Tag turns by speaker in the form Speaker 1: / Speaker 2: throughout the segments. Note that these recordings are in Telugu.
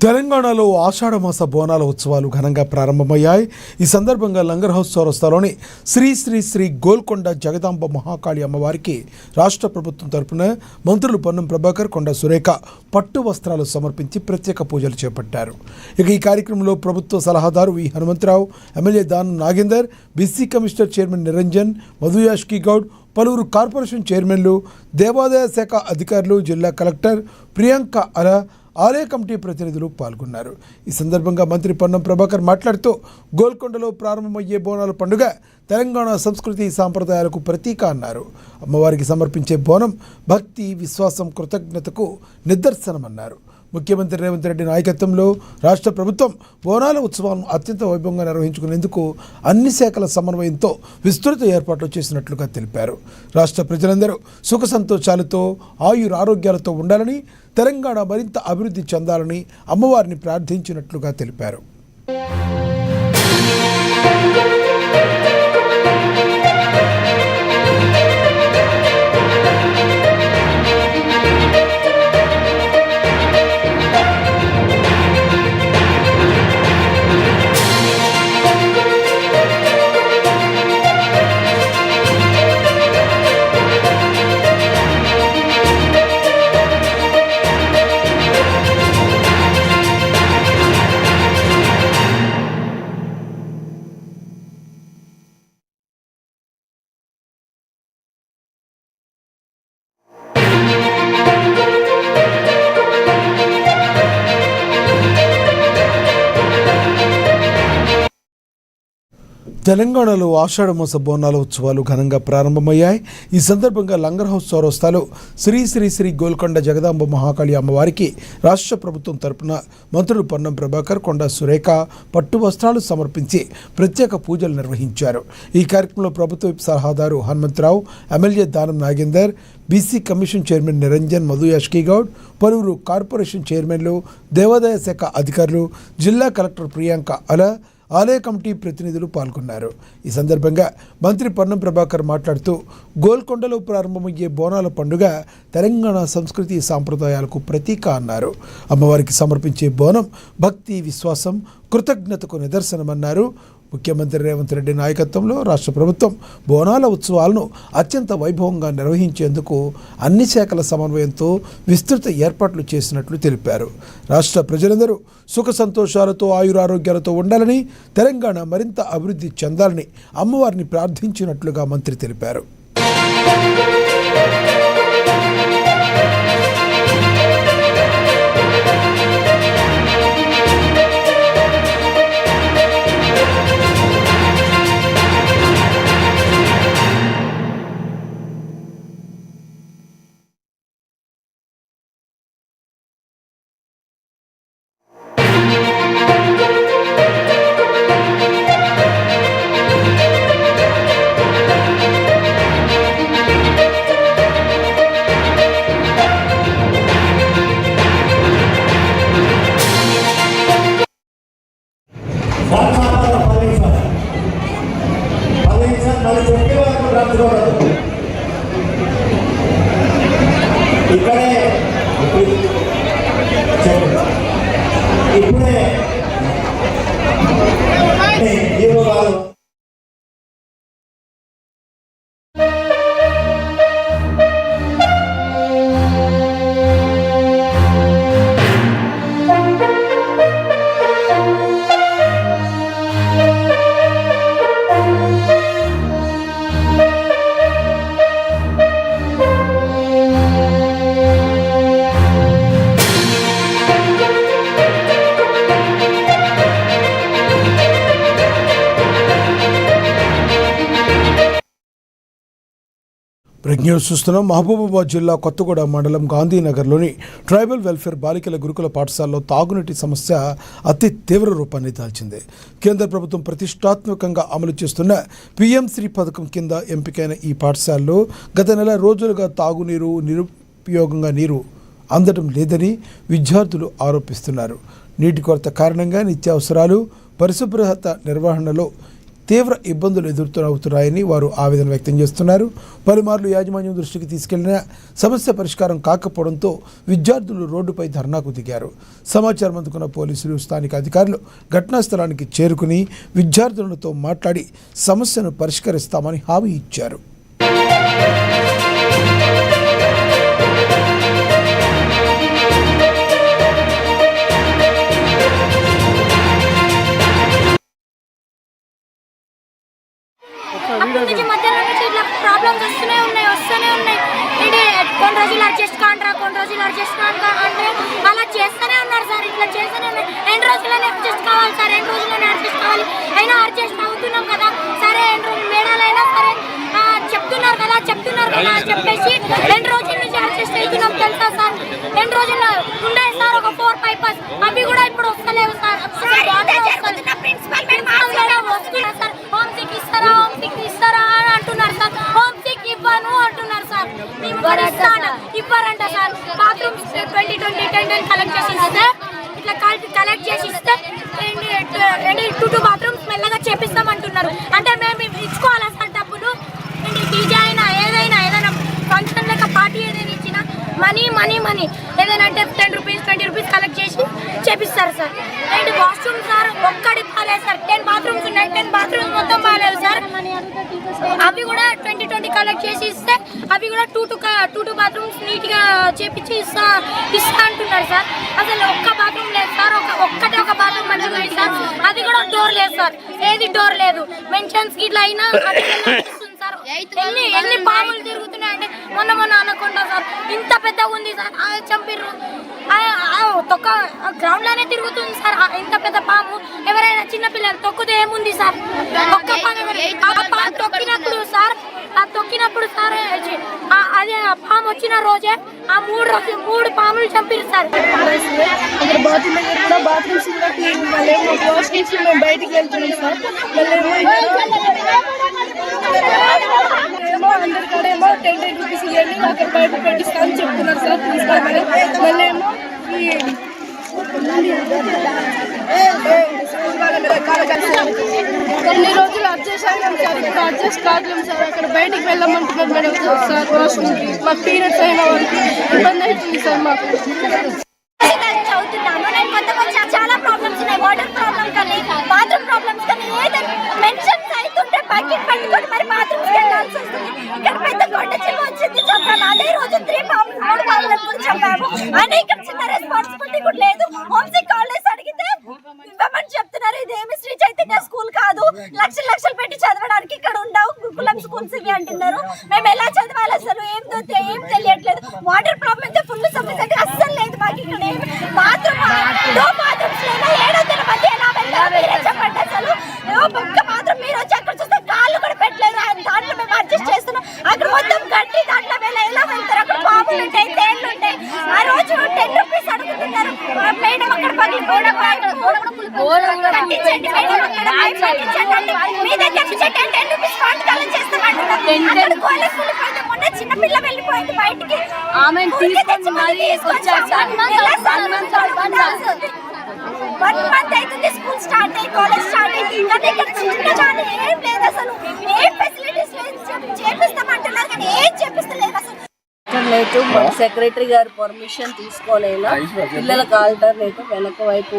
Speaker 1: తెలంగాణలో ఆషాఢమాస బోనాల ఉత్సవాలు ఘనంగా ప్రారంభమయ్యాయి. ఈ సందర్భంగా లంగర్ హౌస్ చౌరస్తాలోని శ్రీ శ్రీ శ్రీ గోల్కొండ జగదాంబ మహాకాళి అమ్మవారికి రాష్ట్ర ప్రభుత్వం తరపున మంత్రులు పొన్నం ప్రభాకర్, కొండ సురేఖ పట్టు వస్త్రాలు సమర్పించి ప్రత్యేక పూజలు చేపట్టారు. ఇక ఈ కార్యక్రమంలో ప్రభుత్వ సలహాదారు వి Hanumantharao, MLA Danam Nagender, BC commissioner chairman Niranjan, Madhu Yashki Goud, పలువురు కార్పొరేషన్ చైర్మన్లు, దేవాదాయ శాఖ అధికారులు, జిల్లా కలెక్టర్ ప్రియాంక అలా, ఆలయ కమిటీ ప్రతినిధులు పాల్గొన్నారు. ఈ సందర్భంగా మంత్రి పొన్నం ప్రభాకర్ మాట్లాడుతూ గోల్కొండలో ప్రారంభమయ్యే బోనాల పండుగ తెలంగాణ సంస్కృతి సాంప్రదాయాలకు ప్రతీక అన్నారు. అమ్మవారికి సమర్పించే బోనం భక్తి, విశ్వాసం, కృతజ్ఞతకు నిదర్శనమన్నారు. ముఖ్యమంత్రి రేవంత్ రెడ్డి నాయకత్వంలో రాష్ట్ర ప్రభుత్వం బోనాల ఉత్సవాలను అత్యంత వైభవంగా నిర్వహించుకునేందుకు అన్ని శాఖల సమన్వయంతో విస్తృత ఏర్పాట్లు చేసినట్లుగా తెలిపారు. రాష్ట్ర ప్రజలందరూ సుఖ సంతోషాలతో ఆయురారోగ్యాలతో ఉండాలని, తెలంగాణ మరింత అభివృద్ధి చెందాలని అమ్మవారిని ప్రార్థించినట్లుగా తెలిపారు. తెలంగాణలో ఆషాఢమాస బోనాల ఉత్సవాలు ఘనంగా ప్రారంభమయ్యాయి. ఈ సందర్భంగా లంగర్ హౌస్ చౌరస్తాలో శ్రీ శ్రీ శ్రీ గోల్కొండ జగదాంబ మహాకాళి అమ్మవారికి రాష్ట్ర ప్రభుత్వం తరపున మంత్రులు పొన్నం ప్రభాకర్, కొండ సురేఖ పట్టు వస్త్రాలు సమర్పించి ప్రత్యేక పూజలు నిర్వహించారు. ఈ కార్యక్రమంలో ప్రభుత్వ సలహాదారు Hanumantharao, MLA Danam Nagender, BC commission chairman Niranjan, Madhu Yashki Goud, పలువురు కార్పొరేషన్ చైర్మన్లు, దేవాదాయ శాఖ అధికారులు, జిల్లా కలెక్టర్ ప్రియాంక అలా, ఆలయ కమిటీ ప్రతినిధులు పాల్గొన్నారు. ఈ సందర్భంగా మంత్రి పొన్నం ప్రభాకర్ మాట్లాడుతూ గోల్కొండలో ప్రారంభమయ్యే బోనాల పండుగ తెలంగాణ సంస్కృతి సాంప్రదాయాలకు ప్రతీక అన్నారు. అమ్మవారికి సమర్పించే బోనం భక్తి, విశ్వాసం, కృతజ్ఞతకు నిదర్శనమన్నారు. ముఖ్యమంత్రి రేవంత్ రెడ్డి నాయకత్వంలో రాష్ట్ర ప్రభుత్వం బోనాల ఉత్సవాలను అత్యంత వైభవంగా నిర్వహించేందుకు అన్ని శాఖల సమన్వయంతో విస్తృత ఏర్పాట్లు చేసినట్లు తెలిపారు. రాష్ట్ర ప్రజలందరూ సుఖ సంతోషాలతో ఆయురారోగ్యాలతో ఉండాలని, తెలంగాణ మరింత అభివృద్ధి చెందాలని అమ్మవారిని ప్రార్థించినట్లుగా మంత్రి తెలిపారు. న్యూస్ చూస్తున్నాం. మహబూబాబాద్ జిల్లా కొత్తగూడ మండలం గాంధీనగర్లోని ట్రైబల్ వెల్ఫేర్ బాలికల గురుకుల పాఠశాలలో తాగునీటి సమస్య అతి తీవ్ర రూపాన్ని దాల్చింది. కేంద్ర ప్రభుత్వం ప్రతిష్టాత్మకంగా అమలు చేస్తున్న పీఎం శ్రీ పథకం కింద ఎంపికైన ఈ పాఠశాలలో గత నెల రోజులుగా తాగునీరు, నిరుపయోగంగా నీరు అందడం లేదని విద్యార్థులు ఆరోపిస్తున్నారు. నీటి కొరత కారణంగా నిత్యావసరాలు, పరిశుభ్రత నిర్వహణలో తీవ్ర ఇబ్బందులు ఎదురవుతున్నాయని వారు ఆవేదన వ్యక్తం చేస్తున్నారు. పలుమార్లు యాజమాన్యం దృష్టికి తీసుకెళ్లిన సమస్య పరిష్కారం కాకపోవడంతో విద్యార్థులు రోడ్డుపై ధర్నాకు దిగారు. సమాచారం అందుకున్న పోలీసులు, స్థానిక అధికారులు ఘటనా స్థలానికి చేరుకుని విద్యార్థులతో మాట్లాడి సమస్యను పరిష్కరిస్తామని హామీ ఇచ్చారు.
Speaker 2: అప్పటి నుంచి మధ్యలో నుంచి ఇట్లా ప్రాబ్లమ్స్ వస్తూనే ఉన్నాయి. ఇది కొన్ని రోజులు అడ్జస్ట్ కాంట్రా, కొన్ని రోజులు అడ్జస్ట్ కాంట్రా అంటే అలా చేస్తూనే ఉన్నారు సార్. ఇట్లా చేస్తూనే ఉన్నారు. 2 రోజుల్లోనే అడ్జస్ట్ కావాలి సార్, 2 రోజుల్లోనే అడ్జస్ట్ కావాలి. అయినా అడ్జస్ట్ అవుతున్నాం కదా సరే, 2 రోజులు మేడాలైనా సరే చెప్తున్నారు కదా చెప్పేసి 2 రోజుల నుంచి అడ్జస్ట్ అవుతున్నాం తెలుసా సార్. 2 రోజుల్లో ఉన్నాయి సార్ ఒక 4-5 బస్, అవి కూడా ఇప్పుడు వస్తలేవు సార్. ప్రిన్సిపల్ మేడం వస్తున్నారు సార్. హోమ్ సిక్ ఇస్తారా అని అంటున్నారు సార్. హోమ్ సిక్ ఇవ్వను అంటున్నారు సార్. ఇవ్వరంట సార్. బాత్రూమ్స్ 2020 10 కలెక్ట్ చేసి ఇస్తే ఇట్లా కలెక్ట్ చేసి ఇస్తే 2 బాత్రూమ్స్ మెల్లగా చేపిస్తామంటున్నారు. అంటే మేము ఇచ్చుకోవాలా సార్ డబ్బులు? డీజే అయినా ఏదైనా ఫంక్షన్ లేక పార్టీ ఏదైనా ఇచ్చినా మనీ ఏదైనా అంటే 10 రూపీస్ 20 రూపీస్ కలెక్ట్ చేసి చేపిస్తారు సార్. అండ్ వాష్రూమ్ సార్ ఒక్కడి బాగాలేదు సార్. 10 బాత్రూమ్స్ ఉన్నాయి, 10 బాత్రూమ్స్ మొత్తం బాగాలేవు సార్. అవి కూడా 2020 కలెక్ట్ చేసి ఇస్తే అవి కూడా 2 బాత్రూమ్స్ నీట్గా చేపించి ఇస్తా అంటున్నారు సార్. అసలు ఒక్క బాత్రూమ్ లేదు సార్. ఒక బాత్రూమ్ మంచిగా ఉంది సార్. అది కూడా డోర్ లేదు సార్. ఏది డోర్ లేదు. మెన్షన్స్ గిట్లా అయినా ఎన్ని పాములు తిరుగుతున్నాయంటే మొన్న అనకుండా సార్ ఇంత పెద్దగా ఉంది సార్. చంపిర్రు తొక్క గ్రౌండ్ లోనే తిరుగుతుంది సార్. ఇంత పెద్ద పాము ఎవరైనా చిన్న పిల్లలు తొక్కితే ఏముంది సార్? ఒక్క పాము తొక్కినప్పుడు సార్ అదే పాము వచ్చిన రోజే ఆ 3 పాములు చంపిరు సార్.
Speaker 3: బాత్రూమ్స్ మేము బయటికి వెళ్తున్నాం సార్. అందరికడేమో 10 రూపీస్ ఇవ్వండి, అక్కడ బయట పెట్టిస్తా అని చెప్తున్నారు సార్ ప్రిన్సిపల్ మేడం. మళ్ళీ ఏమో కొన్ని రోజులు అడ్జస్ట్ అయ్యాం సార్. ఇప్పుడు అడ్జస్ట్ కావట్లేము సార్. అక్కడ బయటికి వెళ్ళమంటున్నారు మేడం సార్. వాష్రూమ్కి మాకు పీరియడ్స్ అయిన వాళ్ళకి ఇబ్బంది అవుతుంది సార్. మాకు
Speaker 2: చదువుతున్నాను నేను చాలా ప్రాబ్లమ్స్ ఉన్నాయి. వాటర్ ప్రాబ్లమ్ కానీ బాత్రూమ్ ప్రాబ్లమ్స్ కానీ ఏదైనా మెన్షన్స్ అవుతుంటే బకెట్ పట్టుకొని మరి బాత్రూమ్స్ వెళ్ళాల్సి వస్తుంది. ఇక్కడ పెద్ద కొండ చిన్న వచ్చింది చంపాము. అదే రోజు 3 పాములను కూడా చంపాము. అయినా ఇక్కడ చిన్న రెస్పాన్సిబిలిటీ కూడా లేదు. హోమ్ సిక్ కాలేజ్ అడిగితే ఇవ్వమని చెప్తున్నారు. ఇదేమి శ్రీ చైతన్య స్కూల్ కాదు, లక్షలు పెట్టి చదవడానికి ఇక్కడ ఉండవు గురుకులం స్కూల్స్ ఇవి అంటున్నారు. మేము ఎలా చదవాలి అసలు ఏం తెలియట్లేదు. వాటర్ ప్రాబ్లమ్ అయితే ఫుల్ సఫిషియెంట్ అస్సలు లేదు మాకు. ఇక్కడ బాత్రూమ్స్ లేదా 700 మధ్య ఎలా వెళ్ళాలి చెప్పండి అసలు. ఒక్క బాత్రూమ్ మీరు వచ్చి అక్కడ చూస్తే కాళ్ళు కూడా పెట్టలేదు. దాంట్లో మేము అడ్జస్ట్ చేస్తున్నాం. అక్కడ మొత్తం గట్టి దాంట్లో ఎలా వెళ్తారు? అక్కడ పాములు ఉంటాయి, తేళ్లు ఉంటాయి. ఆ రోజు 10 రూపీస్ అడుగుతున్నారు మేడం. అక్కడ పగిలిపోవడం మీ దగ్గర 10 రూపీస్ కాంట్రాక్ట్ చేస్తామంటున్నారు. మొన్న చిన్న పిల్ల వెళ్ళిపోయింది బయటికి. ఆమె వన్ మంత్ అవుతుంది స్కూల్ స్టార్ట్ అయ్యి, కాలేజ్ స్టార్ట్ అయ్యి. కానీ ఇక్కడ చిన్నగానే ఏం లేదు అసలు. ఏం ఫెసిలిటీస్ లేదు. చేపిస్తామంటున్నారు కానీ ఏం చేపిస్తలేదు అసలు.
Speaker 3: ఆల్టర్నేటివ్ మన సెక్రటరీ గారి పర్మిషన్ తీసుకోలేనా పిల్లలకు ఆల్టర్నేటివ్ వెనక వైపు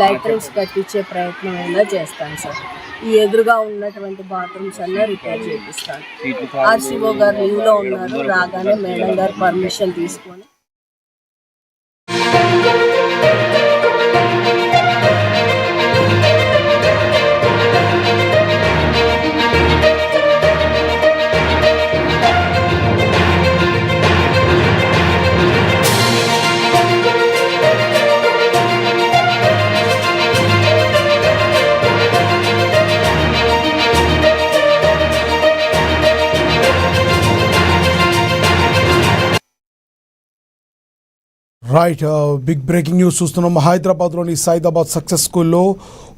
Speaker 3: లైట్రింగ్స్ కట్టించే ప్రయత్నం అయినా చేస్తాను సార్. ఈ ఎదురుగా ఉన్నటువంటి బాత్రూమ్స్ అన్నా రిపేర్ చేపిస్తాను. ఆర్సీఓ గారు లీవ్లో ఉన్నారు. రాగానే మేడం గారు పర్మిషన్ తీసుకొని
Speaker 1: రైట్ బిగ్ బ్రేకింగ్ న్యూస్ చూస్తున్నాం. హైదరాబాద్లోని సైదాబాద్ సక్సెస్ స్కూల్లో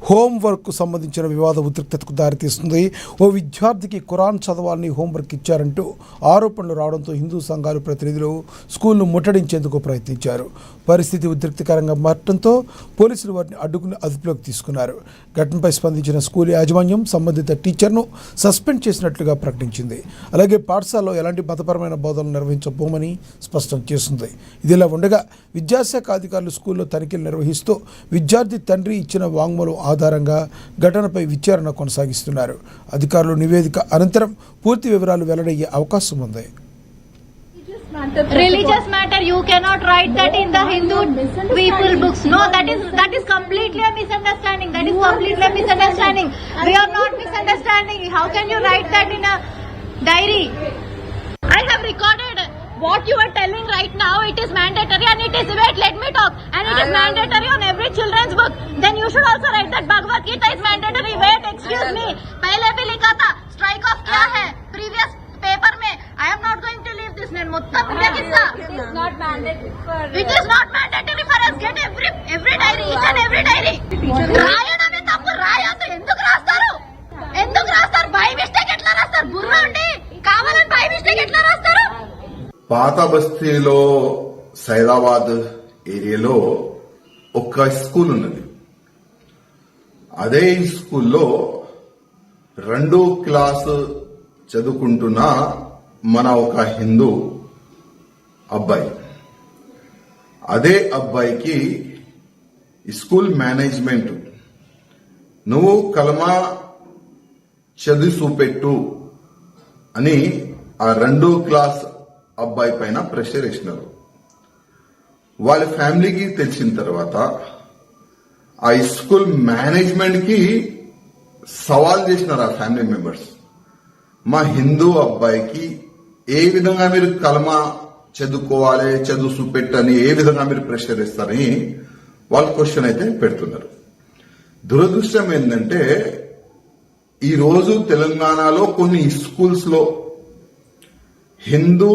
Speaker 1: హోంవర్క్ సంబంధించిన వివాద ఉద్రిక్తతకు దారితీస్తుంది. ఓ విద్యార్థికి ఖురాన్ చదవాలని హోంవర్క్ ఇచ్చారంటూ ఆరోపణలు రావడంతో హిందూ సంఘాల ప్రతినిధులు స్కూల్ను ముట్టడించేందుకు ప్రయత్నించారు. పరిస్థితి ఉద్రిక్తకరంగా మారడంతో పోలీసులు వారిని అడ్డుకుని అదుపులోకి తీసుకున్నారు. ఘటనపై స్పందించిన స్కూల్ యాజమాన్యం సంబంధిత టీచర్ను సస్పెండ్ చేసినట్లుగా ప్రకటించింది. అలాగే పాఠశాలలో ఎలాంటి మతపరమైన బోధనలు నిర్వహించబోమని స్పష్టం చేసింది. ఇదిలా ఉండగా విద్యాశాఖ అధికారులు స్కూల్లో తనిఖీలు నిర్వహిస్తూ విద్యార్థి తండ్రి ఇచ్చిన వాంగ్మూలం ఆధారంగా ఘటనపై విచారణ కొనసాగిస్తున్నారు. అధికారులు నివేదిక అనంతరం పూర్తి వివరాలు వెల్లడయ్యే అవకాశం ఉంది.
Speaker 4: Religious matter, you cannot write that in the Hindu people books. No, that is completely a misunderstanding. That is completely a misunderstanding. We are not misunderstanding. How can you write that in a diary? I have recorded what you are telling right now. It is mandatory and it is, wait, let me talk. And it is mandatory on every children's book. Then you should also write that Bhagavad Gita is mandatory. Wait, excuse me. पहले भी लिखा था. Strike off क्या है? Previous paper में. I am not going to leave this name. Muttam है किस्सा. It is not mandatory for. It is not mandatory for us. Get every diary, each and every diary. రాయడమే తప్పు. రాయొద్దు. ఎందుకు రాస్తారు? ఎందుకు రాస్తారు? బై మిస్టేక్ ఎట్లా రాస్తారు? బుర్ర ఉండి కావాలని బై మిస్టేక్ ఎట్లా రాస్తారు?
Speaker 5: పాత బస్తీలో సైదాబాద్ ఏరియాలో ఒక స్కూల్ ఉన్నది. అదే స్కూల్లో 2వ క్లాసు చదువుకుంటున్న మన ఒక హిందూ అబ్బాయి, అదే అబ్బాయికి స్కూల్ మేనేజ్మెంట్ నువ్వు కలమా చదివి చూపెట్టు అని ఆ 2వ క్లాస్ అబ్బాయి పైన ప్రెషర్ వేసినారు. వాళ్ళ ఫ్యామిలీకి తెలిసిన తర్వాత ఆ స్కూల్ మేనేజ్మెంట్ కి సవాల్ చేసినారు ఆ ఫ్యామిలీ మెంబర్స్. మా హిందూ అబ్బాయికి ఏ విధంగా మీరు కలమా చదువుకోవాలి, చదువు చూపెట్టని ఏ విధంగా మీరు ప్రెషర్ ఇస్తారని వాళ్ళు క్వశ్చన్ అయితే పెడుతున్నారు. దురదృష్టం ఏంటంటే ఈ రోజు తెలంగాణలో కొన్ని స్కూల్స్ లో హిందూ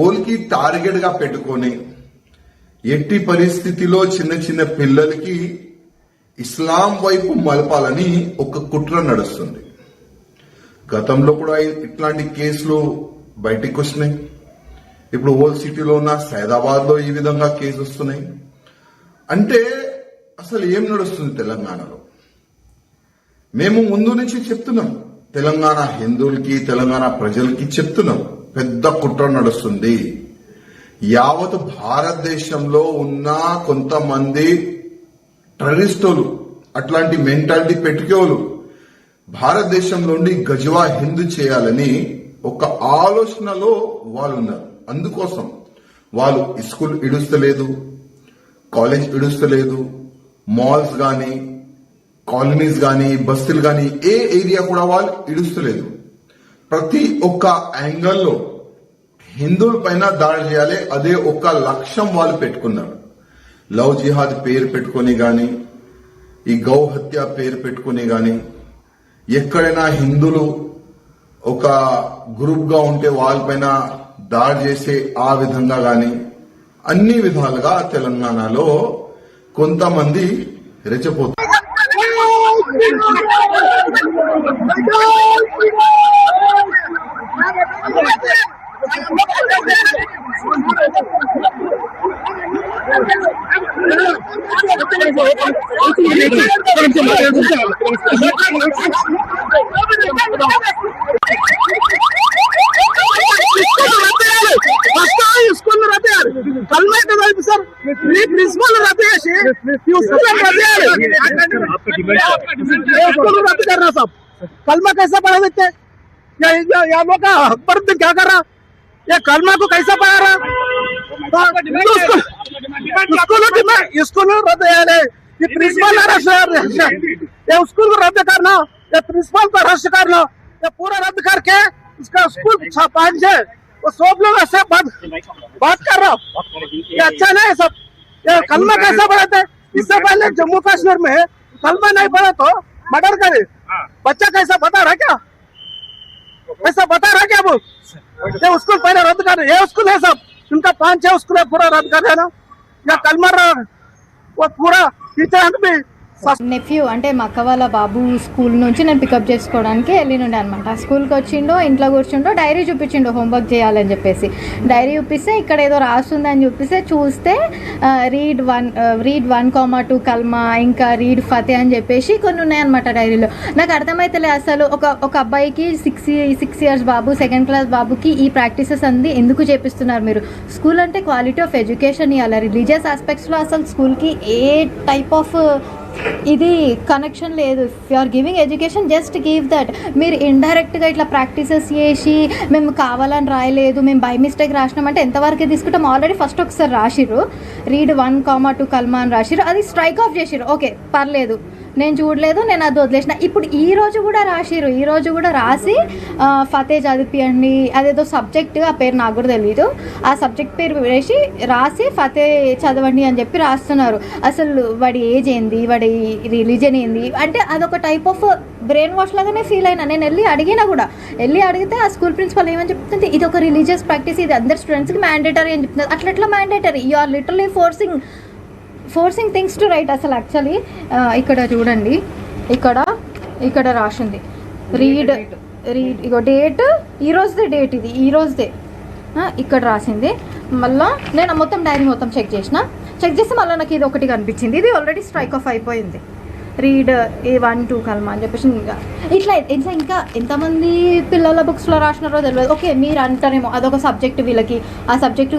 Speaker 5: ఓల్కి టార్గెట్ గా పెట్టుకొని ఎట్టి పరిస్థితిలో చిన్న చిన్న పిల్లలకి ఇస్లాం వైపు మలపాలని ఒక కుట్ర నడుస్తుంది. గతంలో కూడా ఇట్లాంటి కేసులు బయటికి వస్తున్నాయి. ఇప్పుడు ఓల్డ్ సిటీలో ఉన్న సైదాబాద్ లో ఈ విధంగా కేసు వస్తున్నాయి. అంటే అసలు ఏం నడుస్తుంది తెలంగాణలో? మేము ముందు నుంచి చెప్తున్నాం, తెలంగాణ హిందువులకి తెలంగాణ ప్రజలకి చెప్తున్నాం, పెద్ద కుట్ర నడుస్తుంది. యావత్ భారతదేశంలో ఉన్న కొంతమంది టెర్రరిస్టులు, అట్లాంటి మెంటాలిటీ పెట్టుకోలు భారతదేశంలో గజవా హిందూ చేయాలని ఒక ఆలోచనలో వాళ్ళు ఉన్నారు. అందుకోసం వాళ్ళు స్కూల్ ఇడుస్తలేదు, కాలేజ్ ఇడుస్తలేదు, మాల్స్ గాని కాలనీస్ గాని బస్తీలు గాని ఏ ఏరియా కూడా వాళ్ళు ఇడుస్తలేదు. ప్రతి ఒక్క యాంగిల్లో హిందువుల పైన దాడి చేయాలి, అదే ఒక లక్ష్యం వాళ్ళు పెట్టుకున్నారు. లవ్ జిహాద్ పేరు పెట్టుకుని గాని, ఈ గౌ హత్య పేరు పెట్టుకుని గాని, ఎక్కడైనా హిందువులు ఒక గ్రూప్ గా ఉంటే వాళ్ళపైన దాడి చేసే ఆ విధంగా గాని అన్ని విధాలుగా తెలంగాణలో కొంతమంది రెచ్చపోతారు.
Speaker 6: स्कूल में रहते यार, कल में तो सर प्रिंसिपल रहते हैं, स्कूल में रहते यार, स्कूल में रहते करना सब कलमा कैसा पढ़ा देते हैं? या लोग का अकबर क्या कर रहा? ये कलमा को कैसा पढ़ा रहा? स्कूल रहते यार, ये प्रिंसिपल ये स्कूल को रद्द करना, ये प्रिंसिपल को रद्द करना, ये पूरा रद्द करके इसका स्कूल पांच है वो सब लोग ऐसे बात कर रहा, ये अच्छा नहीं है सब। ये कलमा कैसा पढ़ाते? इससे पहले जम्मू कश्मीर में कलमा नहीं पढ़ा तो मर्डर करे, बच्चा कैसा बता रहा क्या? ऐसा बता रहा क्या वो? ये स्कूल पहले रद्द कर, ये स्कूल है सब, उनका 5-6 स्कूल है पूरा रद्द कर देना। या कल मर रहा है वो पूरा टीचर भी
Speaker 4: నెఫ్యూ అంటే మా అక్క వాళ్ళ బాబు స్కూల్ నుంచి నేను పికప్ చేసుకోవడానికి వెళ్ళినుండే అనమాట. ఆ స్కూల్కి వచ్చిండో, ఇంట్లో కూర్చుండో, డైరీ చూపించిండో హోంవర్క్ చేయాలని చెప్పేసి. డైరీ చూపిస్తే ఇక్కడ ఏదో రాస్తుందని చూపిస్తే చూస్తే రీడ్ 1,2 కల్మా, ఇంకా రీడ్ ఫతే అని చెప్పేసి కొన్ని ఉన్నాయన్నమాట డైరీలో. నాకు అర్థమైతలే అసలు ఒక అబ్బాయికి 6 ఇయర్స్ బాబు, 2nd క్లాస్ బాబుకి ఈ ప్రాక్టీసెస్ అంది ఎందుకు చేపిస్తున్నారు మీరు? స్కూల్ అంటే క్వాలిటీ ఆఫ్ ఎడ్యుకేషన్ ఇవ్వాలి. రిలీజియస్ ఆస్పెక్ట్స్లో అసలు స్కూల్కి ఏ టైప్ ఆఫ్ ఇది కనెక్షన్ లేదు. If you are giving education just give that. మీరు ఇండైరెక్ట్గా ఇట్లా ప్రాక్టీసెస్ చేసి మేము కావాలని రాయలేదు, మేము బై మిస్టేక్ రాసినామంటే ఎంతవరకు తీసుకుంటాం? ఆల్రెడీ ఫస్ట్ ఒకసారి రాసిర్రు, రీడ్ 1,2 కల్మా అని రాసిర్రు, అది స్ట్రైక్ ఆఫ్ చేసిర్రు. ఓకే పర్లేదు, నేను చూడలేదు, నేను అది వదిలేసిన. ఇప్పుడు ఈ రోజు కూడా రాసి ఫతే చదివియండి, అదేదో సబ్జెక్ట్, ఆ పేరు నాకు కూడా తెలియదు, ఆ సబ్జెక్ట్ పేరు వేసి రాసి ఫతే చదవండి అని చెప్పి రాస్తున్నారు. అసలు వాడి ఏజ్ ఏంది, వాడి రిలీజన్ ఏంది అంటే అదొక టైప్ ఆఫ్ బ్రెయిన్ వాష్ లాగానే ఫీల్ అయినా. నేను అడిగితే ఆ స్కూల్ ప్రిన్సిపల్ ఏమని చెప్తుంది, ఇది ఒక రిలీజియస్ ప్రాక్టీస్, ఇది అందరు స్టూడెంట్స్కి మ్యాండేటరీ అని చెప్తున్నారు. అట్లా mandatory? You are literally forcing things to write. అసలు యాక్చువల్లీ ఇక్కడ చూడండి, ఇక్కడ రాసింది రీడ్ ఇగో డేట్, ఈరోజుదే డేట్, ఇది ఈరోజుదే ఇక్కడ రాసింది. మళ్ళీ నేను మొత్తం డైరీ మొత్తం చెక్ చేస్తే మళ్ళీ నాకు ఇది ఒకటి కనిపించింది. ఇది ఆల్రెడీ స్ట్రైక్ ఆఫ్ అయిపోయింది. రీడ్ 1,2 కల్మా అని చెప్పేసి ఇట్లా ఇంకా ఎంతమంది పిల్లల బుక్స్లో రాసినారో తెలియదు. ఓకే మీరు అంటారేమో అదొక సబ్జెక్ట్, వీళ్ళకి ఆ సబ్జెక్ట్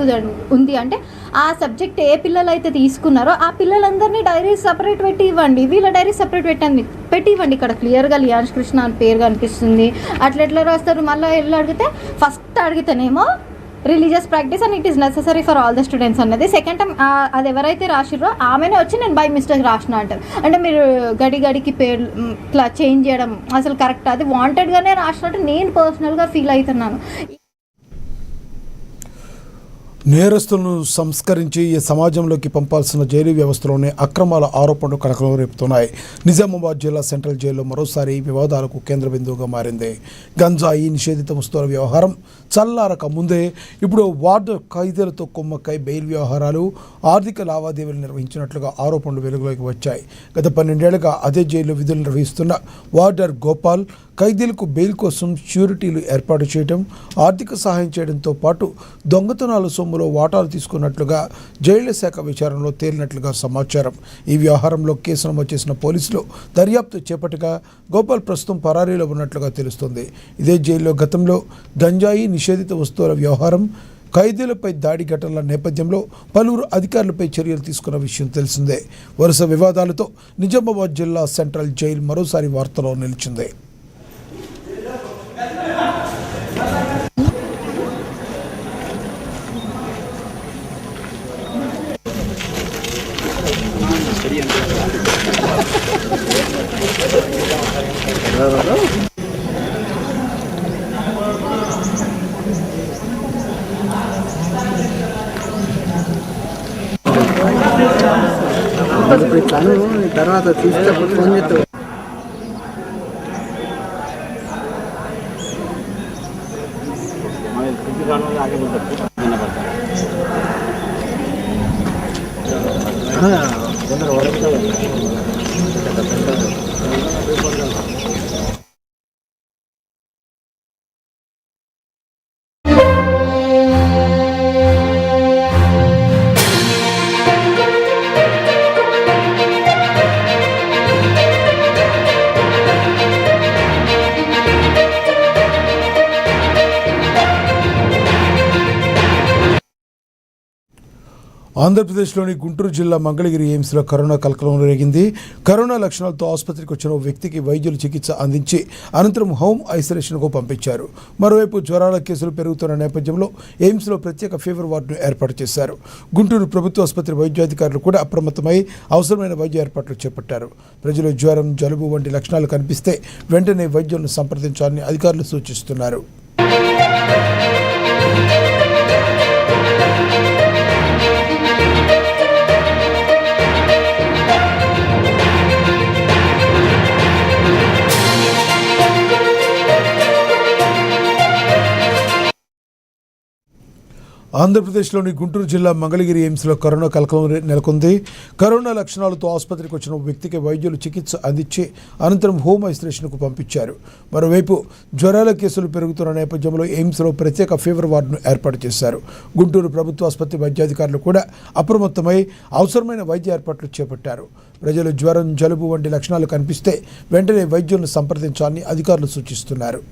Speaker 4: ఉంది అంటే ఆ సబ్జెక్ట్ ఏ పిల్లలు అయితే తీసుకున్నారో ఆ పిల్లలందరినీ డైరీ సపరేట్ పెట్టి ఇవ్వండి, వీళ్ళ డైరీ సపరేట్ పెట్టి ఇవ్వండి. ఇక్కడ క్లియర్గా లియాన్స్ కృష్ణ అని పేరు కనిపిస్తుంది. ఎట్లా రాస్తారు? మళ్ళీ వెళ్ళి ఫస్ట్ అడిగితేనేమో religious practice and it is necessary for all the students అన్నది. సెకండ్ టైం అది ఎవరైతే రాసిర్రో ఆమెనే వచ్చి నేను బై మిస్టేక్ రాసిన అంటారు. అంటే మీరు గడికి పేరు ఇట్లా చేంజ్ చేయడం అసలు కరెక్ట్? అది వాంటెడ్గానే రాసినట్టు నేను పర్సనల్గా ఫీల్ అవుతున్నాను.
Speaker 1: నేరస్తులను సంస్కరించి ఈ సమాజంలోకి పంపాల్సిన జైలు వ్యవస్థలోనే అక్రమాల ఆరోపణలు కలకలం రేపుతున్నాయి. నిజామాబాద్ జిల్లా సెంట్రల్ జైల్లో మరోసారి వివాదాలకు కేంద్ర బిందువుగా మారింది. గంజాయి నిషేధిత వస్తువుల వ్యవహారం చల్లారక ముందే ఇప్పుడు వార్డర్ ఖైదీలతో కుమ్మక్కై బెయిల్ వ్యవహారాలు, ఆర్థిక లావాదేవీలు నిర్వహించినట్లుగా ఆరోపణలు వెలుగులోకి వచ్చాయి. గత 12 ఏళ్లుగా అదే జైల్లో విధులు నిర్వహిస్తున్న వార్డర్ గోపాల్ ఖైదీలకు బెయిల్ కోసం ష్యూరిటీలు ఏర్పాటు చేయడం, ఆర్థిక సహాయం చేయడంతో పాటు దొంగతనాల సొమ్ములో వాటాలు తీసుకున్నట్లుగా జైళ్ల శాఖ విచారణలో తేలినట్లుగా సమాచారం. ఈ వ్యవహారంలో కేసు నమోదు చేసిన పోలీసులు దర్యాప్తు చేపట్టగా గోపాల్ ప్రస్తుతం పరారీలో ఉన్నట్లుగా తెలుస్తోంది. ఇదే జైల్లో గతంలో గంజాయి నిషేధిత వస్తువుల వ్యవహారం, ఖైదీలపై దాడి ఘటనల నేపథ్యంలో పలువురు అధికారులపై చర్యలు తీసుకున్న విషయం తెలిసిందే. వరుస వివాదాలతో నిజామాబాద్ జిల్లా సెంట్రల్ జైలు మరోసారి వార్తలో నిలిచింది.
Speaker 7: తర్వాత తీసుకెళ్ళి ఫోన్ చేస్తాడు.
Speaker 1: ఆంధ్రప్రదేశ్లోని గుంటూరు జిల్లా మంగళగిరి ఎయిమ్స్లో కరోనా కలకలం రేగింది. కరోనా లక్షణాలతో ఆసుపత్రికి వచ్చిన ఓ వ్యక్తికి వైద్యులు చికిత్స అందించి అనంతరం హోమ్ ఐసోలేషన్కు పంపించారు. మరోవైపు జ్వరాల కేసులు పెరుగుతున్న నేపథ్యంలో ఎయిమ్స్లో ప్రత్యేక ఫీవర్ వార్డును ఏర్పాటు చేశారు. గుంటూరు ప్రభుత్వ ఆసుపత్రి వైద్యాధికారులు కూడా అప్రమత్తమై అవసరమైన వైద్య ఏర్పాట్లు చేపట్టారు. ప్రజలు జ్వరం, జలుబు వంటి లక్షణాలు కనిపిస్తే వెంటనే వైద్యులను సంప్రదించాలని అధికారులు సూచిస్తున్నారు. ఆంధ్రప్రదేశ్లోని గుంటూరు జిల్లా మంగళగిరి ఎయిమ్స్లో కరోనా కలకలం నెలకొంది. కరోనా లక్షణాలతో ఆసుపత్రికి వచ్చిన వ్యక్తికి వైద్యులు చికిత్స అందించి అనంతరం హోమ్ ఐసోలేషన్కు పంపించారు. మరోవైపు జ్వరాల కేసులు పెరుగుతున్న నేపథ్యంలో ఎయిమ్స్లో ప్రత్యేక ఫీవర్ వార్డును ఏర్పాటు చేశారు. గుంటూరు ప్రభుత్వ ఆసుపత్రి వైద్యాధికారులు కూడా అప్రమత్తమై అవసరమైన వైద్య ఏర్పాట్లు చేపట్టారు. ప్రజలు జ్వరం, జలుబు వంటి లక్షణాలు కనిపిస్తే వెంటనే వైద్యులను సంప్రదించాలని అధికారులు సూచిస్తున్నారు.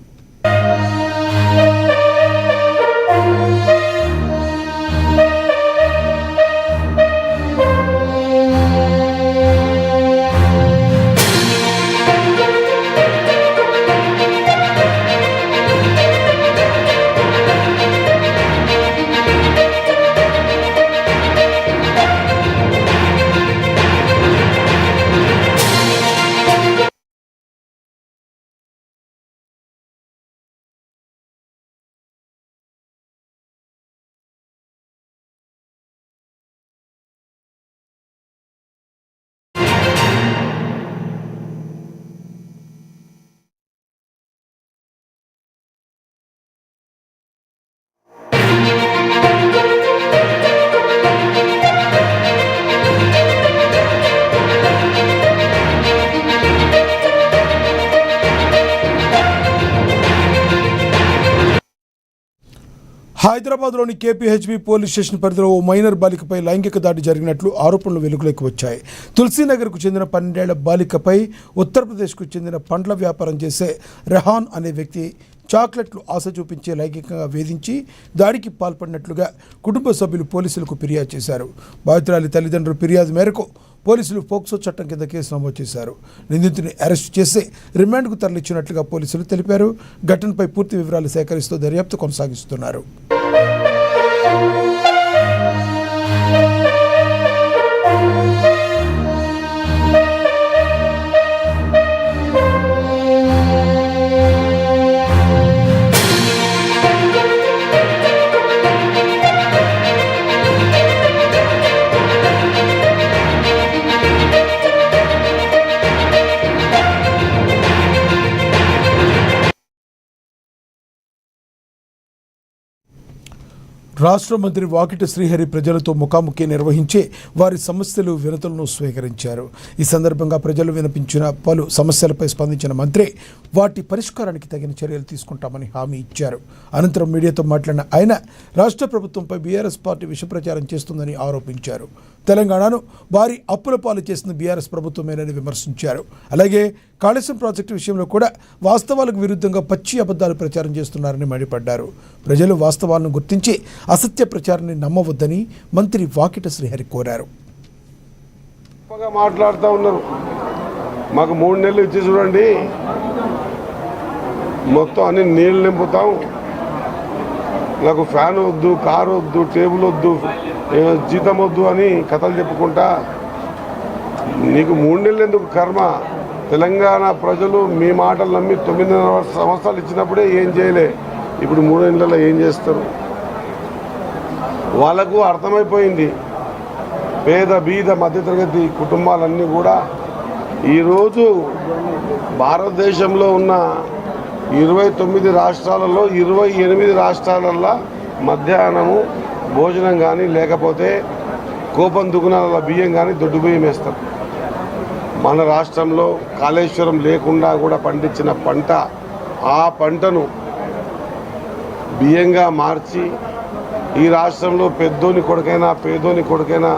Speaker 1: హైదరాబాద్లోని కేపీహెచ్బీ పోలీస్ స్టేషన్ పరిధిలో ఓ మైనర్ బాలికపై లైంగిక దాడి జరిగినట్లు ఆరోపణలు వెలుగులోకి వచ్చాయి. తులసీనగర్కు చెందిన 12 ఏళ్ల బాలికపై ఉత్తరప్రదేశ్కు చెందిన పండ్ల వ్యాపారం చేసే రెహాన్ అనే వ్యక్తి చాక్లెట్లు ఆశ చూపించే లైంగికంగా వేధించి దాడికి పాల్పడినట్లుగా కుటుంబ సభ్యులు పోలీసులకు ఫిర్యాదు చేశారు. బాధితురాలి తల్లిదండ్రుల ఫిర్యాదు మేరకు పోలీసులు పోక్సో చట్టం కింద కేసు నమోదు చేశారు. నిందితుడిని అరెస్టు చేసి రిమాండ్కు తరలించినట్లుగా పోలీసులు తెలిపారు. ఘటనపై పూర్తి వివరాలు సేకరిస్తూ దర్యాప్తు కొనసాగిస్తున్నారు. రాష్ట్ర మంత్రి వాకిటి శ్రీహరి ప్రజలతో ముఖాముఖి నిర్వహించి వారి సమస్యలు, వినతులను స్వీకరించారు. ఈ సందర్భంగా ప్రజలు వినిపించిన పలు సమస్యలపై స్పందించిన మంత్రి వాటి పరిష్కారానికి తగిన చర్యలు తీసుకుంటామని హామీ ఇచ్చారు. అనంతరం మీడియాతో మాట్లాడిన ఆయన రాష్ట్ర ప్రభుత్వంపై బీఆర్ఎస్ పార్టీ విషప్రచారం చేస్తుందని ఆరోపించారు. తెలంగాణను భారీ అప్పుల పాలు చేసిన బీఆర్ఎస్ ప్రభుత్వమేనని విమర్శించారు. అలాగే కాళేశ్వరం ప్రాజెక్టు విషయంలో కూడా వాస్తవాలకు విరుద్ధంగా పచ్చి అబద్ధాలు ప్రచారం చేస్తున్నారని మండిపడ్డారు. ప్రజలు వాస్తవాలను గుర్తించి అసత్య ప్రచారాన్ని నమ్మవద్దని మంత్రి వాకిట శ్రీహరి కోరారు.
Speaker 6: మాట్లాడుతూ ఉన్నారు, మాకు 3 నెలలు ఇచ్చి చూడండి, మొత్తం అన్ని నీళ్ళు నింపుతాం, నాకు ఫ్యాన్ వద్దు, కారు వద్దు, టేబుల్ వద్దు, జీతం వద్దు అని కథలు చెప్పుకుంటా. నీకు 3 నెలలు ఎందుకు కర్మ? తెలంగాణ ప్రజలు మీ మాటలు నమ్మి 9.5 సంవత్సరాలు ఇచ్చినప్పుడే ఏం చేయలే, ఇప్పుడు 3 నెలల్లో ఏం చేస్తారు? వాళ్ళకు అర్థమైపోయింది. పేద బీద మధ్యతరగతి కుటుంబాలన్నీ కూడా ఈరోజు భారతదేశంలో ఉన్న 29 రాష్ట్రాలలో 28 రాష్ట్రాలల్లో మధ్యాహ్నము భోజనం కానీ లేకపోతే కోపం దుగుణాల బియ్యం కానీ దొడ్డు బియ్యం వేస్తారు. మన రాష్ట్రంలో కాళేశ్వరం లేకుండా కూడా పండించిన పంట, ఆ పంటను బియ్యంగా మార్చి ఈ రాష్ట్రంలో పెద్దోని కొడుకైనా పేదోని కొడుకైనా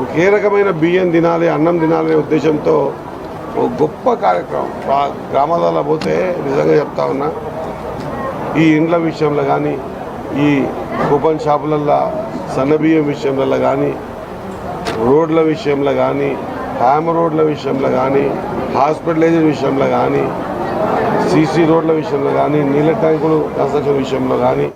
Speaker 6: ఒకే రకమైన బియ్యం తినాలి, అన్నం తినాలనే ఉద్దేశంతో ఒక గొప్ప కార్యక్రమం గ్రామాలలో పోతే నిజంగా చెప్తా ఉన్నా, ఈ ఇండ్ల విషయంలో కానీ, ఈ కూపన్ షాపులల్లో సన్నబియ్యం విషయంలో కానీ, రోడ్ల విషయంలో కానీ, హ్యామ్ రోడ్ల విషయంలో కానీ, హాస్పిటలైజేషన్ విషయంలో కానీ, సీసీ రోడ్ల విషయంలో కానీ, నీళ్ళ ట్యాంకులు కన్స్ట్రక్షన్ విషయంలో కానీ.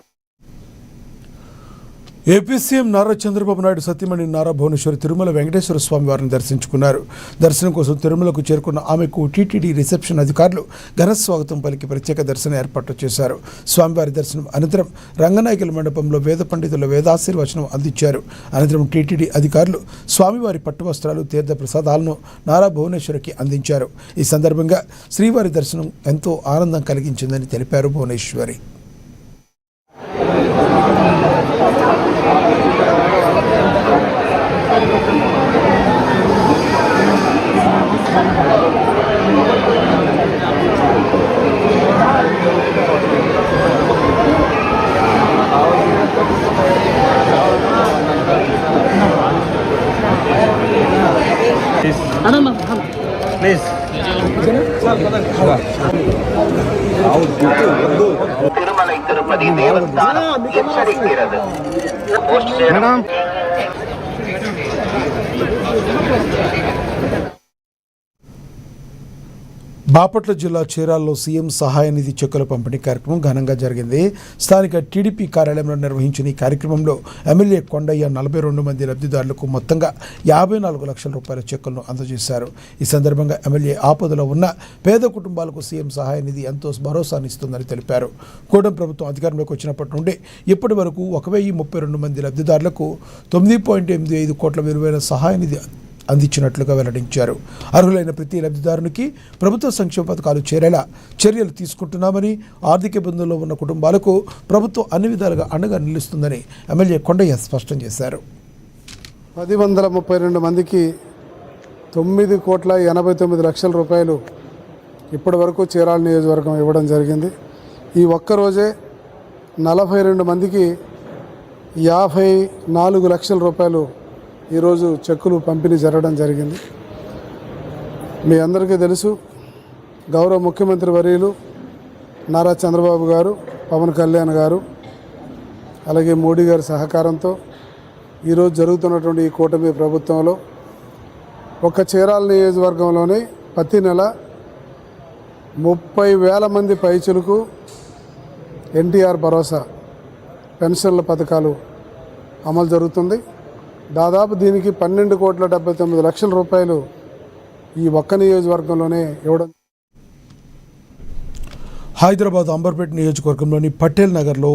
Speaker 1: ఏపీ సీఎం నారా చంద్రబాబు నాయుడు సతీమణి నారా భువనేశ్వరి తిరుమల వెంకటేశ్వర స్వామి వారిని దర్శించుకున్నారు. దర్శనం కోసం తిరుమలకు చేరుకున్న ఆమెకు టీటీడీ రిసెప్షన్ అధికారులు ఘన స్వాగతం పలికి ప్రత్యేక దర్శన ఏర్పాట్లు చేశారు. స్వామివారి దర్శనం అనంతరం రంగనాయకుల మండపంలో వేద పండితుల వేదాశీర్వచనం అందించారు. అనంతరం టీటీడీ అధికారులు స్వామివారి పట్టు వస్త్రాలు, తీర్థ ప్రసాదాలను నారా భువనేశ్వరికి అందించారు. ఈ సందర్భంగా శ్రీవారి దర్శనం ఎంతో ఆనందం కలిగించిందని తెలిపారు భువనేశ్వరి.
Speaker 6: मैडम
Speaker 1: బాపట్ల జిల్లా చీరాల్లో సీఎం సహాయ నిధి చెక్కుల పంపిణీ కార్యక్రమం ఘనంగా జరిగింది. స్థానిక టీడీపీ కార్యాలయంలో నిర్వహించిన ఈ కార్యక్రమంలో ఎమ్మెల్యే కొండయ్య 42 మంది లబ్ధిదారులకు మొత్తంగా 54 లక్షల రూపాయల చెక్కులను అందజేశారు. ఈ సందర్భంగా ఎమ్మెల్యే ఆపదలో ఉన్న పేద కుటుంబాలకు సీఎం సహాయ నిధి ఎంతో భరోసానిస్తుందని తెలిపారు. కూటమి ప్రభుత్వం అధికారంలోకి వచ్చినప్పటి నుండి ఇప్పటి వరకు 1032 మంది లబ్ధిదారులకు 9.85 కోట్ల విలువైన సహాయ నిధి అందించినట్లుగా వెల్లడించారు. అర్హులైన ప్రతి లబ్ధిదారునికి ప్రభుత్వ సంక్షేమ పథకాలు చేరేలా చర్యలు తీసుకుంటున్నామని, ఆర్థిక ఇబ్బందుల్లో ఉన్న కుటుంబాలకు ప్రభుత్వం అన్ని విధాలుగా అండగా నిలుస్తుందని ఎమ్మెల్యే కొండయ్య స్పష్టం చేశారు.
Speaker 8: 1032 మందికి 9,89 లక్షల రూపాయలు ఇప్పటి వరకు చీరాల నియోజకవర్గం ఇవ్వడం జరిగింది. ఈ ఒక్కరోజే 42 మందికి 54 లక్షల రూపాయలు ఈరోజు చెక్కులు పంపిణీ జరగడం జరిగింది. మీ అందరికీ తెలుసు, గౌరవ ముఖ్యమంత్రి వర్యులు నారా చంద్రబాబు గారు, పవన్ కళ్యాణ్ గారు, అలాగే మోడీ గారి సహకారంతో ఈరోజు జరుగుతున్నటువంటి ఈ కూటమి ప్రభుత్వంలో ఒక చీరాల నియోజకవర్గంలోనే ప్రతి నెల 30,000 మంది పైచులకు ఎన్టీఆర్ భరోసా పెన్షన్ల పథకాలు అమలు జరుగుతుంది. దాదాపు దీనికి 12,79 లక్షల రూపాయలు ఈ ఒక్క నియోజకవర్గంలోనే ఇవ్వడం.
Speaker 1: హైదరాబాద్ అంబర్పేట నియోజకవర్గంలోని పటేల్ నగర్లో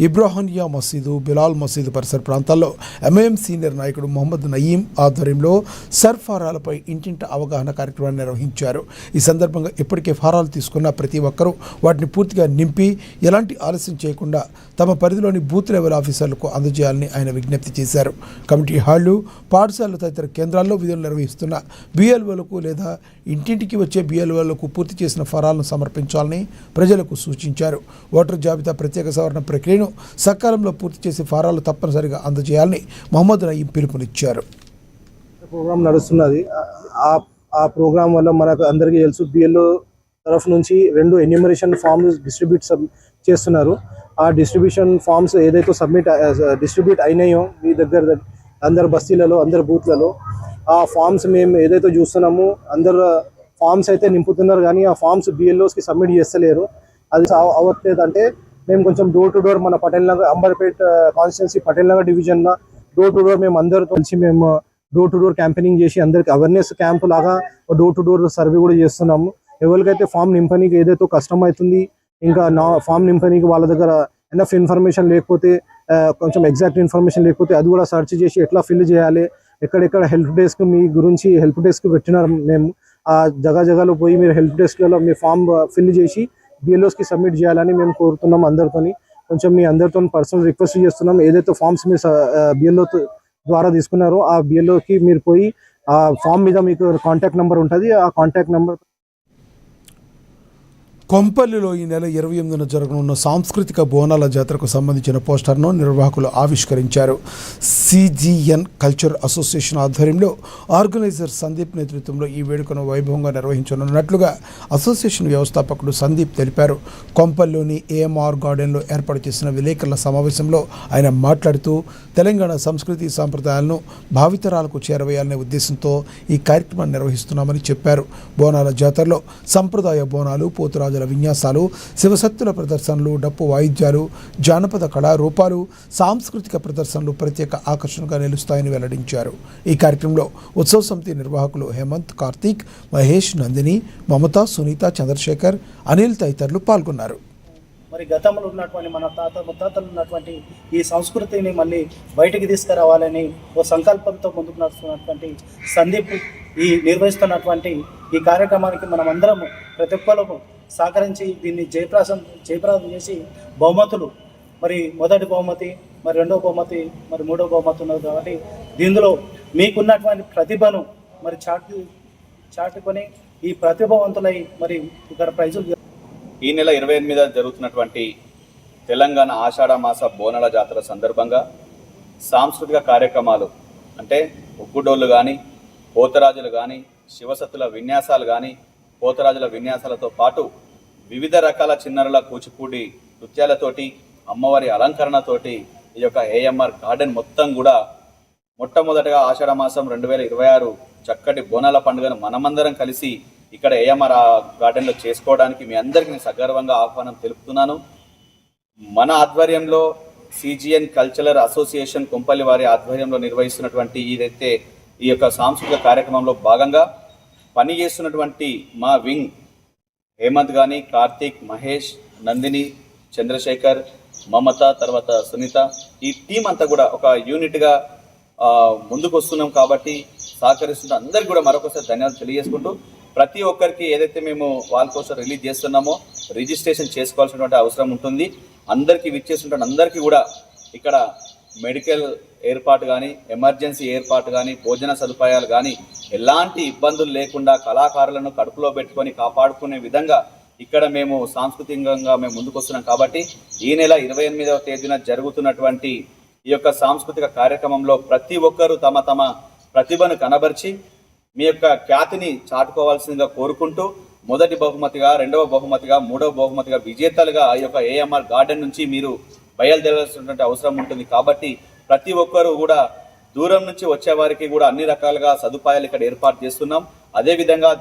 Speaker 1: ఇబ్రాహిమియా మసీదు, బిలాల్ మసీదు పరిసర ప్రాంతాల్లో ఎంఐఎం సీనియర్ నాయకుడు మొహమ్మద్ నయీం ఆధ్వర్యంలో సర్ఫ్ ఫారాలపై ఇంటింట అవగాహన కార్యక్రమాన్ని నిర్వహించారు. ఈ సందర్భంగా ఇప్పటికే ఫారాలు తీసుకున్న ప్రతి ఒక్కరూ వాటిని పూర్తిగా నింపి ఎలాంటి ఆలస్యం చేయకుండా తమ పరిధిలోని బూత్ లెవెల్ ఆఫీసర్లకు అందజేయాలని ఆయన విజ్ఞప్తి చేశారు. కమిటీ హాళ్లు, పాఠశాలలు తదితర కేంద్రాల్లో విధులు నిర్వహిస్తున్న బిఎల్ఓలకు లేదా ఇంటింటికి వచ్చే బిఎల్ఓలకు పూర్తి చేసిన ఫారాలను సమర్పించాలని ప్రజలకు సూచించారు. ఓటర్ జాబితా ప్రత్యేక సవరణ ప్రక్రియను సకాలంలో పూర్తి చేసి ఫారాలు తప్పనిసరిగా అందజేయాలని మొహమ్మద్ నయీం పిలుపునిచ్చారు.
Speaker 9: ప్రోగ్రామ్ నడుస్తున్నది. ఆ ప్రోగ్రాం వల్ల మనకు అందరికీ తెలుసు, బిఎల్ఓ తరఫు నుంచి 2 ఎన్యూమరేషన్ ఫామ్స్ డిస్ట్రిబ్యూట్ చేస్తున్నారు. ఆ డిస్ట్రిబ్యూషన్ ఫామ్స్ ఏదైతే డిస్ట్రిబ్యూట్ అయినాయో మీ దగ్గర అందరు బస్తీలలో, అందరు బూత్లలో, ఆ ఫామ్స్ మేము ఏదైతే చూస్తున్నామో అందరు ఫామ్స్ అయితే నింపుతున్నారు, కానీ ఆ ఫామ్స్ బిఎల్ఓస్కి సబ్మిట్ చేస్తలేరు. అది అవ్వట్లేదు. అంటే మేము కొంచెం డోర్ టు డోర్ మన పటేల్ నగర్ అంబర్పేట కాన్స్టిట్యున్సీ పటేల్ నగర్ డివిజన్లో డోర్ టు డోర్ మేము అందరితో కలిసి మేము డోర్ టు డోర్ క్యాంపెయినింగ్ చేసి అందరికి అవేర్నెస్ క్యాంపు లాగా డోర్ టు డోర్ సర్వే కూడా చేస్తున్నాము. ఎవరికైతే ఫామ్ నింపనీకి ఏదైతే కష్టం అవుతుంది, ఇంకా ఫామ్ నింపనీకి వాళ్ళ దగ్గర ఎనఫ్ ఇన్ఫర్మేషన్ లేకపోతే, కొంచెం ఎగ్జాక్ట్ ఇన్ఫర్మేషన్ లేకపోతే అది కూడా సెర్చ్ చేసి ఎట్లా ఫిల్ చేయాలి, ఎక్కడెక్కడ హెల్ప్ డెస్క్ మీ గురించి హెల్ప్ డెస్క్ పెట్టినారు. మేము ఆ జగాలో పోయి మీరు హెల్ప్ డెస్క్లలో మీ ఫామ్ ఫిల్ చేసి బిఎల్ఓస్కి సబ్మిట్ చేయాలని మేము కోరుతున్నాం. అందరితోని కొంచెం మీ అందరితో పర్సనల్ రిక్వెస్ట్ చేస్తున్నాం. ఏదైతే ఫామ్స్ మీరు బిఎల్ఓ ద్వారా తీసుకున్నారో ఆ బిఎల్ఓకి మీరు పోయి ఆ ఫామ్ మీద మీకు కాంటాక్ట్ నెంబర్ ఉంటుంది. ఆ కాంటాక్ట్ నెంబర్
Speaker 1: కొంపల్లిలో ఈ నెల 28న జరగనున్న సాంస్కృతిక బోనాల జాతరకు సంబంధించిన పోస్టర్ను నిర్వాహకులు ఆవిష్కరించారు. సిజిఎన్ కల్చర్ అసోసియేషన్ ఆధ్వర్యంలో ఆర్గనైజర్ సందీప్ నేతృత్వంలో ఈ వేడుకను వైభవంగా నిర్వహించనున్నట్లుగా అసోసియేషన్ వ్యవస్థాపకుడు సందీప్ తెలిపారు. కొంపల్లిలోని ఏఎంఆర్ గార్డెన్లో ఏర్పాటు చేసిన విలేకరుల సమావేశంలో ఆయన మాట్లాడుతూ తెలంగాణ సంస్కృతి సాంప్రదాయాలను భావితరాలకు చేరవేయాలనే ఉద్దేశంతో ఈ కార్యక్రమాన్ని నిర్వహిస్తున్నామని చెప్పారు. బోనాల జాతరలో సంప్రదాయ బోనాలు, పోతురాజుల విన్యాసాలు, శివశక్తుల ప్రదర్శనలు, డప్పు వాయిద్యాలు, జానపద కళారూపాలు, సాంస్కృతిక ప్రదర్శనలు ప్రత్యేక ఆకర్షణగా నిలుస్తాయని వెల్లడించారు. ఈ కార్యక్రమంలో ఉత్సవ సమితి నిర్వాహకులు హేమంత్, కార్తీక్, మహేష్, నందిని, మమత, సునీత, చంద్రశేఖర్, అనిల్ తదితరులు పాల్గొన్నారు.
Speaker 10: మరి గతంలో ఉన్నటువంటి మన ముత్తాతలు ఉన్నటువంటి ఈ సంస్కృతిని మళ్ళీ బయటికి తీసుకురావాలని ఓ సంకల్పంతో ముందుకు నడుస్తున్నటువంటి సందీప్ ఈ నిర్వహిస్తున్నటువంటి ఈ కార్యక్రమానికి మనం అందరం ప్రతి ఒక్కరు సహకరించి దీన్ని జయప్రదం చేసి బహుమతులు, మరి మొదటి బహుమతి, మరి రెండవ బహుమతి, మరి మూడవ బహుమతి ఉన్నది. కాబట్టి దీనిలో మీకున్నటువంటి ప్రతిభను మరి చాటుకొని ఈ ప్రతిభావంతులై మరి ఇక్కడ ప్రైజులు.
Speaker 11: ఈ నెల 28న జరుగుతున్నటువంటి తెలంగాణ ఆషాఢ మాస బోనాల జాతర సందర్భంగా సాంస్కృతిక కార్యక్రమాలు అంటే ఉగ్గుడోళ్ళు కానీ, పోతరాజులు కానీ, శివసత్తుల విన్యాసాలు కానీ, పోతరాజుల విన్యాసాలతో పాటు వివిధ రకాల చిన్నరుల కూచిపూడి నృత్యాలతోటి అమ్మవారి అలంకరణతోటి ఈ యొక్క ఏఎంఆర్ గార్డెన్ మొత్తం కూడా మొట్టమొదటగా ఆషాఢ మాసం 2026 చక్కటి బోనాల పండుగను మనమందరం కలిసి ఇక్కడ ఏఎంఆర్ గార్డెన్లో చేసుకోవడానికి మీ అందరికీ నేను సగర్వంగా ఆహ్వానం తెలుపుతున్నాను. మన ఆధ్వర్యంలో సిజిఎన్ కల్చరల్ అసోసియేషన్ కొంపల్లి వారి ఆధ్వర్యంలో నిర్వహిస్తున్నటువంటి ఏదైతే ఈ యొక్క సాంస్కృతిక కార్యక్రమంలో భాగంగా పనిచేస్తున్నటువంటి మా వింగ్ హేమంత్ గాని, కార్తీక్, మహేష్, నందిని, చంద్రశేఖర్, మమత, తర్వాత సునీత, ఈ టీం అంతా కూడా ఒక యూనిట్గా ముందుకు వస్తున్నాం కాబట్టి సహకరిస్తున్న అందరికీ కూడా మరొకసారి ధన్యవాదాలు తెలియజేసుకుంటూ ప్రతి ఒక్కరికి ఏదైతే మేము వాళ్ళ కోసం రిలీజ్ చేస్తున్నామో రిజిస్ట్రేషన్ చేసుకోవాల్సినటువంటి అవసరం ఉంటుంది. అందరికీ విచ్చేస్తుంటే అందరికీ కూడా ఇక్కడ మెడికల్ ఏర్పాటు కానీ, ఎమర్జెన్సీ ఏర్పాటు కానీ, భోజన సదుపాయాలు కానీ ఎలాంటి ఇబ్బందులు లేకుండా కళాకారులను కడుపులో పెట్టుకొని కాపాడుకునే విధంగా ఇక్కడ మేము సాంస్కృతికంగా మేము ముందుకు వస్తున్నాం కాబట్టి ఈ నెల 28వ తేదీన జరుగుతున్నటువంటి ఈ యొక్క సాంస్కృతిక కార్యక్రమంలో ప్రతి ఒక్కరూ తమ తమ ప్రతిభను కనబరిచి మీ యొక్క ఖ్యాతిని చాటుకోవాల్సిందిగా కోరుకుంటూ మొదటి బహుమతిగా, రెండవ బహుమతిగా, మూడవ బహుమతిగా విజేతలుగా ఈ యొక్క ఏఎంఆర్ గార్డెన్ నుంచి మీరు బయలుదేరాల్సినటువంటి అవసరం ఉంటుంది. కాబట్టి ప్రతి ఒక్కరూ కూడా దూరం నుంచి వచ్చే వారికి కూడా అన్ని రకాలుగా సదుపాయాలు ఇక్కడ ఏర్పాటు చేస్తున్నాం. అదేవిధంగా